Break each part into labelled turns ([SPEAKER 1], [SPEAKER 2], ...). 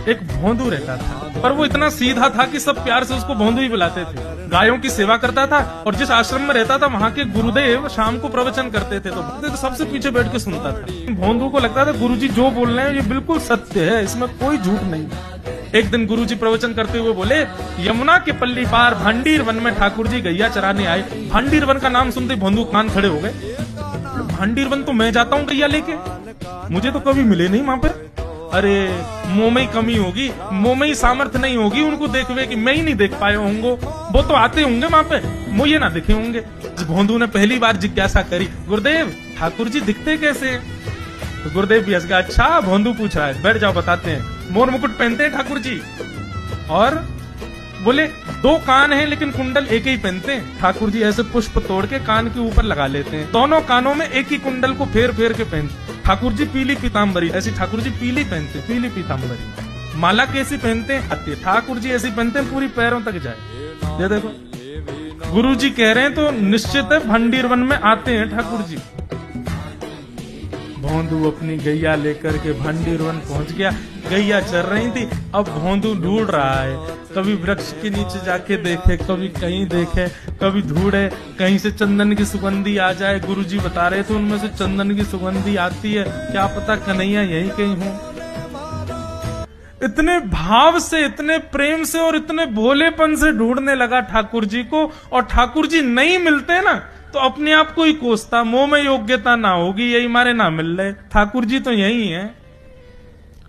[SPEAKER 1] एक भोंदू रहता था, पर वो इतना सीधा था कि सब प्यार से उसको भोंदू ही बुलाते थे। गायों की सेवा करता था और जिस आश्रम में रहता था वहाँ के गुरुदेव शाम को प्रवचन करते थे तो सबसे पीछे बैठ के सुनता था। भोंदू को लगता था गुरुजी जो बोल रहे हैं ये बिल्कुल सत्य है, इसमें कोई झूठ नहीं। एक दिन गुरुजी प्रवचन करते हुए बोले, यमुना के पल्ली पार भांडीर वन में ठाकुर जी गैया चराने आए। भांडीर वन का नाम सुनते भोंदू कान खड़े हो गए। भांडीर वन तो मैं जाता हूँ गैया लेके, मुझे तो कभी मिले नहीं वहां पर। अरे मुंह में ही कमी होगी, मुंह में ही सामर्थ्य नहीं होगी उनको देखवे कि मैं ही नहीं देख पाए होंगे, वो तो आते होंगे वहां पे, मुझे ना दिखे होंगे। भोंदू ने पहली बार जिज्ञासा करी, गुरुदेव ठाकुर जी दिखते कैसे? तो गुरुदेव भी हंस गया, अच्छा भोंदू पूछ रहा है, बैठ जाओ बताते हैं। मोर मुकुट पहनते हैं ठाकुर जी, और बोले 2 कान हैं लेकिन कुंडल एक ही पहनते हैं। ठाकुर जी ऐसे पुष्प तोड़ के कान के ऊपर लगा लेते हैं, दोनों कानों में एक ही कुंडल को फेर फेर के पहनते। ठाकुर जी पीली पीताम्बरी, ऐसी ठाकुर जी पीली पहनते, पीली पीताम्बरी। माला कैसी पहनते हैं? ठाकुर जी ऐसी पहनते हैं पूरी पैरों तक जाए। ये देखो गुरु जी कह रहे हैं तो निश्चित है भंडीर वन में आते हैं ठाकुर जी। भोंदू अपनी गैया लेकर के भंडीर वन पहुंच गया। गैया चर रही थी, अब भोंदू ढूंढ रहा है, कभी वृक्ष के नीचे जाके देखे, कभी कहीं देखे, कभी ढूंढे कहीं से चंदन की सुगंधी आ जाए। गुरुजी बता रहे थे उनमें से चंदन की सुगंधी आती है, क्या पता कन्हैया यहीं कहीं हो। इतने भाव से, इतने प्रेम से और इतने भोलेपन से ढूंढने लगा ठाकुर जी को, और ठाकुर जी नहीं मिलते ना तो अपने आप को ही कोसता, मुंह में योग्यता ना होगी यही मारे ना मिल रहे, ठाकुर जी तो यही है।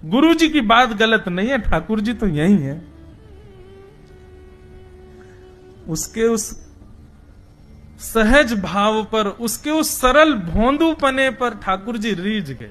[SPEAKER 1] गुरु जी की बात गलत नहीं है, ठाकुर जी तो यही है। उसके उस सहज भाव पर, उसके उस सरल भोंदूपने पर ठाकुर जी रीझ गए।